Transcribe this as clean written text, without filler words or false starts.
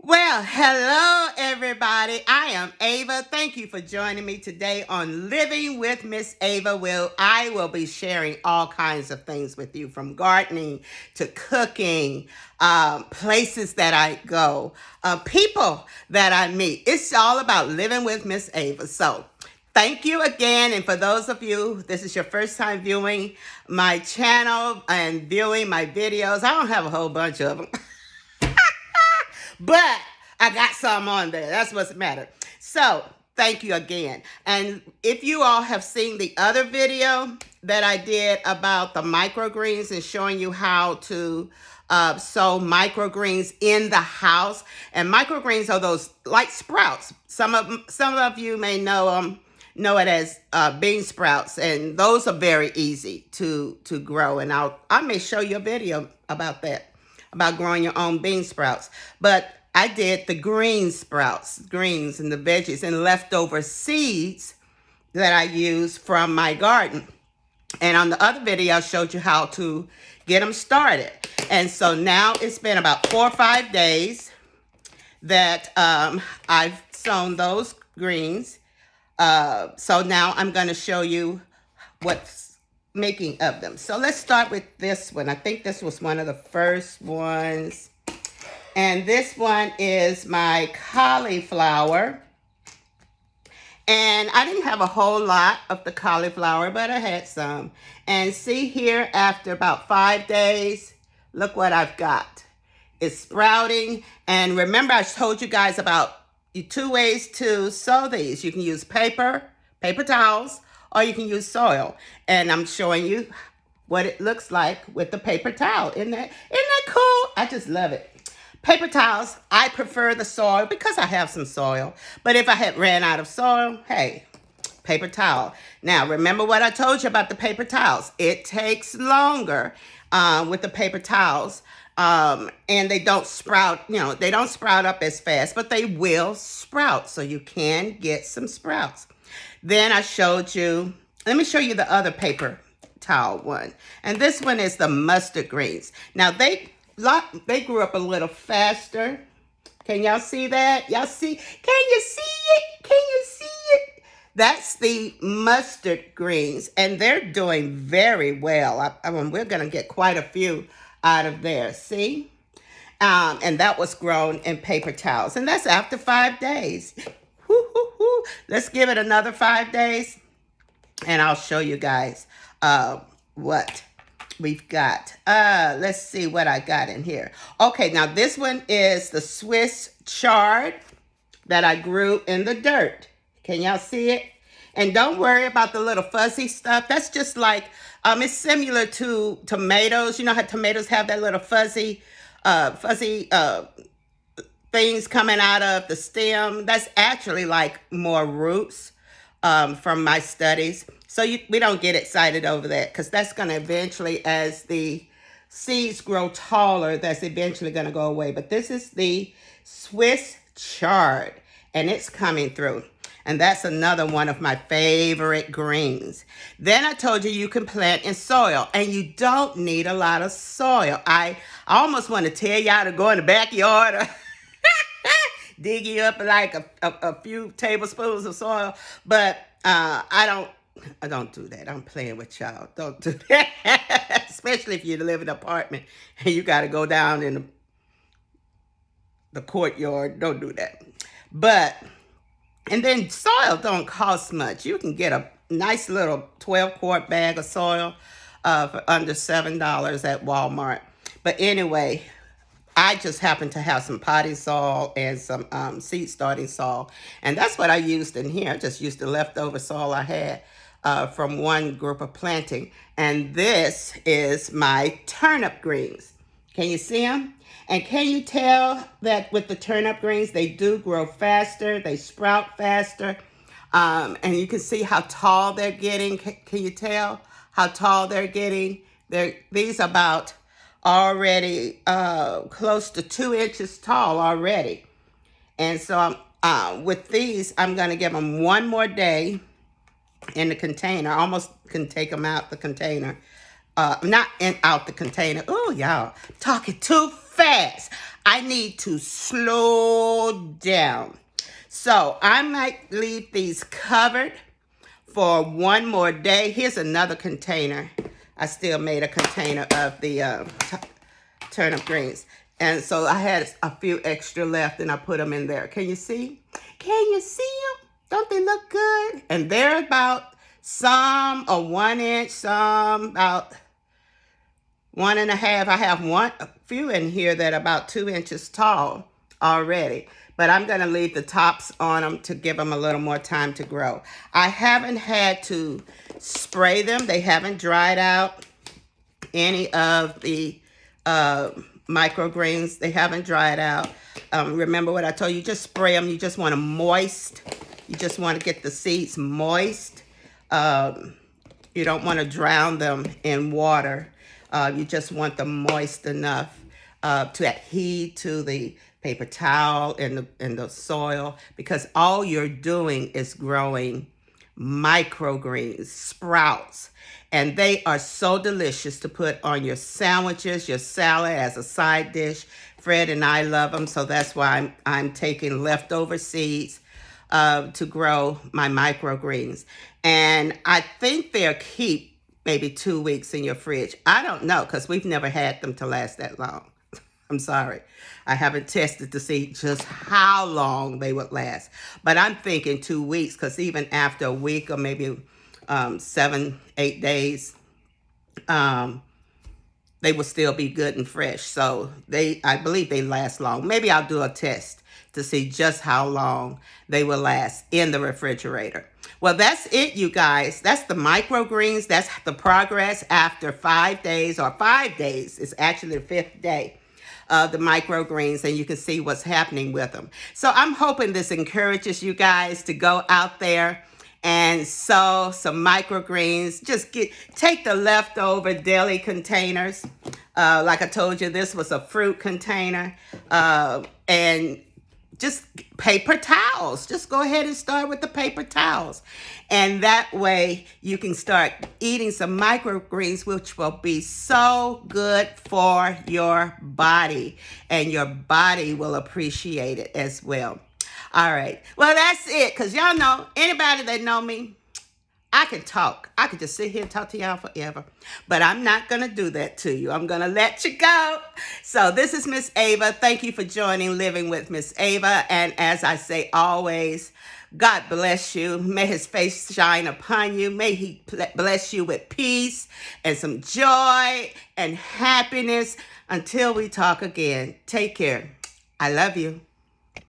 Well, hello everybody. I am Ava. Thank you for joining me today on Living with Miss Ava. I will be sharing all kinds of things with you, from gardening to cooking, places that I go, people that I meet. It's all about living with Miss Ava. So thank you again. And for those of you, this is your first time viewing my channel and viewing my videos. I don't have a whole bunch of them. But I got some on there. That's what's the matter. So thank you again. And if you all have seen the other video that I did about the microgreens and showing you how to sow microgreens in the house. And microgreens are those like sprouts. Some of you may know it as bean sprouts, and those are very easy to grow. And I may show you a video about that, about growing your own bean sprouts. But I did the green sprouts, greens and the veggies and leftover seeds that I use from my garden. And on the other video, I showed you how to get them started. And so now it's been about 4 or 5 days that I've sown those greens. So now I'm going to show you what's making of them. So let's start with this one. I think this was one of the first ones. And this one is my cauliflower. And I didn't have a whole lot of the cauliflower, but I had some. And see here, after about 5 days, look what I've got. It's sprouting. And remember, I told you guys about 2 ways to sow these. You can use paper towels, or you can use soil. And I'm showing you what it looks like with the paper towel. Isn't that cool? I just love it. Paper towels, I prefer the soil because I have some soil. But if I had ran out of soil, hey, paper towel. Now, remember what I told you about the paper towels. It takes longer with the paper towels. And they don't sprout, they don't sprout up as fast, but they will sprout. So you can get some sprouts. Then I showed you, let me show you the other paper towel one. And this one is the mustard greens. Now they grew up a little faster. Can y'all see that? Y'all see? Can you see it? Can you see it? That's the mustard greens, and they're doing very well. I mean, we're going to get quite a few out of there. See? And that was grown in paper towels, and that's after 5 days. Woo. Let's give it another 5 days, and I'll show you guys what we've got. Let's see what I got in here. Okay, now this one is the Swiss chard that I grew in the dirt. Can y'all see it? And don't worry about the little fuzzy stuff. That's just like, it's similar to tomatoes. You know how tomatoes have that little fuzzy things coming out of the stem? That's actually like more roots from my studies. So we don't get excited over that, because that's going to eventually, as the seeds grow taller, that's eventually going to go away. But this is the Swiss chard, and it's coming through. And that's another one of my favorite greens. Then I told you can plant in soil, and you don't need a lot of soil. I almost want to tell y'all to go in the backyard or dig you up like a few tablespoons of soil, but I don't do that. I'm playing with y'all. Don't do that. Especially if you live in an apartment and you got to go down in the courtyard. Don't do that. And then soil don't cost much. You can get a nice little 12-quart bag of soil for under $7 at Walmart. But anyway, I just happen to have some potting soil and some seed starting soil. And that's what I used in here. I just used the leftover soil I had from one group of planting. And this is my turnip greens. Can you see them? And can you tell that with the turnip greens, they do grow faster, they sprout faster. And you can see how tall they're getting. Can you tell how tall they're getting? These are about already close to 2 inches tall already. And so with these, I'm going to give them one more day in the container. I almost can take them out the container. Not out the container. Oh, y'all, talking too fast. I need to slow down. So I might leave these covered for one more day. Here's another container. I still made a container of the turnip greens. And so I had a few extra left and I put them in there. Can you see? Can you see them? Don't they look good? And they're about, some are 1 inch, some about 1.5. I have a few in here that are about 2 inches tall already. But I'm going to leave the tops on them to give them a little more time to grow. I haven't had to spray them. They haven't dried out. Any of the microgreens, they haven't dried out. Remember what I told you? Just spray them. You just want them moist. You just want to get the seeds moist. You don't want to drown them in water. You just want them moist enough to adhere to the paper towel and the soil, because all you're doing is growing microgreens, sprouts, and they are so delicious to put on your sandwiches, your salad, as a side dish. Fred and I love them, so that's why I'm taking leftover seeds to grow my microgreens. And I think they'll keep maybe 2 weeks in your fridge. I don't know, because we've never had them to last that long. I'm sorry. I haven't tested to see just how long they would last. But I'm thinking 2 weeks, because even after a week or maybe 7, 8 days, they will still be good and fresh. So I believe they last long. Maybe I'll do a test to see just how long they will last in the refrigerator. Well, that's it, you guys. That's the microgreens. That's the progress after 5 days, or 5 days. It's actually the 5th day of the microgreens, and you can see what's happening with them. So I'm hoping this encourages you guys to go out there and sow some microgreens. Just take the leftover deli containers. Like I told you, this was a fruit container, and just paper towels. Just go ahead and start with the paper towels. And that way you can start eating some microgreens, which will be so good for your body. And your body will appreciate it as well. All right. Well, that's it. Because y'all know, anybody that know me, I can talk. I could just sit here and talk to y'all forever. But I'm not going to do that to you. I'm going to let you go. So this is Miss Ava. Thank you for joining Living with Miss Ava. And as I say always, God bless you. May his face shine upon you. May he bless you with peace and some joy and happiness. Until we talk again, take care. I love you.